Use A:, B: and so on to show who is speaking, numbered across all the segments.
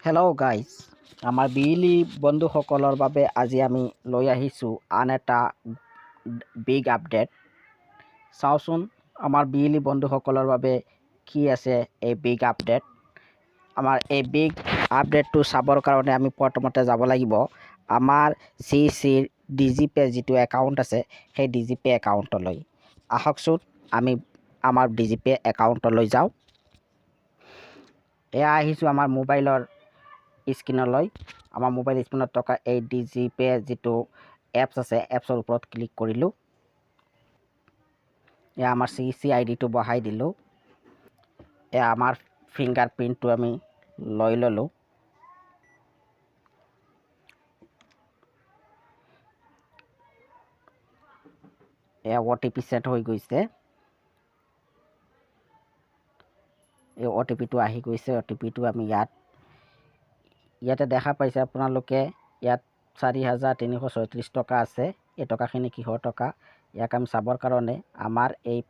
A: Hello' guys, আমাৰ বিইলি বন্ধুসকলৰ বাবে আজি আমি লৈ আহিছোঁ আন এটা বিগ আপডেট। চাওঁচোন আমাৰ বিইলি বন্ধুসকলৰ বাবে কি আছে এই বিগ আপডেট। আমাৰ এই বিগ আপডেটটো চাবৰ কাৰণে আমি প্ৰথমতে যাব লাগিব আমাৰ চিৰ ডিজিপে যিটো একাউণ্ট আছে সেই ডিজিপে একাউণ্টলৈ। আহকচোন আমি আমাৰ ডিজিপে একাউণ্টলৈ যাওঁ। এয়া আহিছোঁ আমাৰ মোবাইলৰ স্ক্ৰীনলৈ। আমাৰ মোবাইল স্ক্ৰীনত থকা এই ডিজিপে যিটো এপছ আছে এপছৰ ওপৰত ক্লিক কৰিলোঁ। এয়া আমাৰ চি আইডিটো বহাই দিলোঁ। এয়া আমাৰ ফিংগাৰ প্ৰিণ্টটো আমি লৈ ল'লোঁ। এয়া OTP ছেট হৈ গৈছে। এই OTPটো আহি গৈছে। OTPটো আমি ইয়াতে দেখা পাইছে আপোনালোকে। ইয়াত 4,336 টকা আছে। এই টকাখিনি কিহৰ টকা ইয়াক আমি চাবৰ কাৰণে আমাৰ এই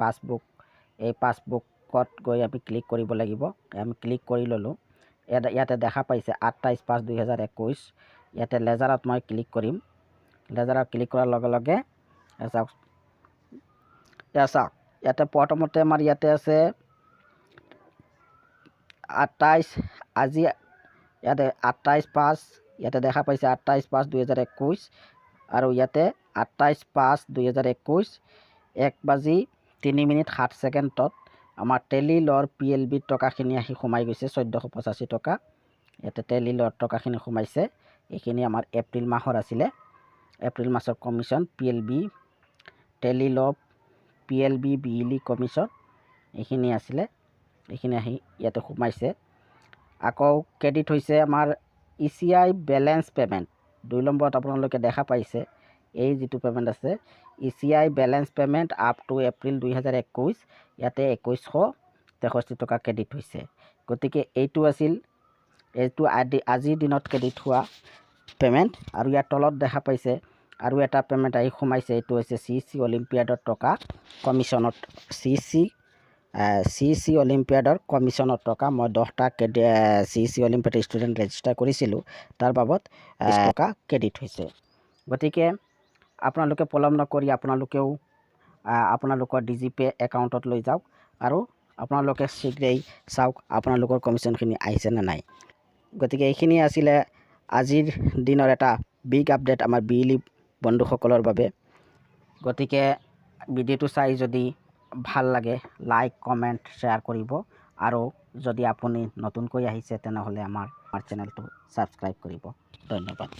A: পাছবুকত গৈ আমি ক্লিক কৰিব লাগিব। আমি ক্লিক কৰি ল'লোঁ। ইয়াতে দেখা পাইছে 28/5/2021। ইয়াতে লেজাৰত মই ক্লিক কৰিম। লেজাৰত ক্লিক কৰাৰ লগে লগে চাওক, ইয়াতে প্ৰথমতে আমাৰ ইয়াতে আছে 28। আজি ইয়াতে 28/5, ইয়াতে দেখা পাইছে 28/5/2021 আৰু ইয়াতে 28/5/2021 1:03:07 আমাৰ টেলিলৰ PLB টকাখিনি আহি সোমাই গৈছে 1485 টকা। ইয়াতে টেলিলৰ টকাখিনি সোমাইছে। এইখিনি আমাৰ এপ্ৰিল মাহৰ আছিলে। এপ্ৰিল মাহৰ কমিশ্যন PLB টেলিল PLB বিইলি কমিশ্যন এইখিনি আছিলে। এইখিনি আহি ইয়াতে সোমাইছে। আকৌ ক্ৰেডিট হৈছে আমাৰ ECI বেলেঞ্চ পে'মেণ্ট। 2 নম্বৰত আপোনালোকে দেখা পাইছে এই যিটো পে'মেণ্ট আছে ECI balance payment up to April 2021। ইয়াতে 2163 টকা ক্ৰেডিট হৈছে। গতিকে এইটো আজিৰ দিনত ক্ৰেডিট হোৱা পে'মেণ্ট। আৰু ইয়াৰ তলত দেখা পাইছে আৰু এটা পে'মেণ্ট আহি সোমাইছে। এইটো হৈছে CC অলিম্পিয়াডৰ টকা কমিশ্যনত। CC অলিম্পিয়াডৰ কমিশ্যনৰ টকা। মই 10টা CC অলিম্পিয়াড ষ্টুডেণ্ট ৰেজিষ্টাৰ কৰিছিলোঁ, তাৰ বাবদ 20 টকা ক্ৰেডিট হৈছে। গতিকে আপোনালোকে পলম নকৰি আপোনালোকেও আপোনালোকৰ ডিজিপে একাউণ্টত লৈ যাওক আৰু আপোনালোকে শীঘ্ৰেই চাওক আপোনালোকৰ কমিশ্যনখিনি আহিছে নে নাই। গতিকে এইখিনি আছিলে আজিৰ দিনৰ এটা বিগ আপডেট আমাৰ বিইলি বন্ধুসকলৰ বাবে। গতিকে ভিডিঅ'টো চাই যদি ভাল লাগে লাইক, কমেণ্ট, শ্বেয়াৰ কৰিব আৰু যদি আপুনি নতুনকৈ আহিছে তেনেহ'লে আমাৰ চেনেলটো ছাবস্ক্ৰাইব কৰিব। ধন্যবাদ।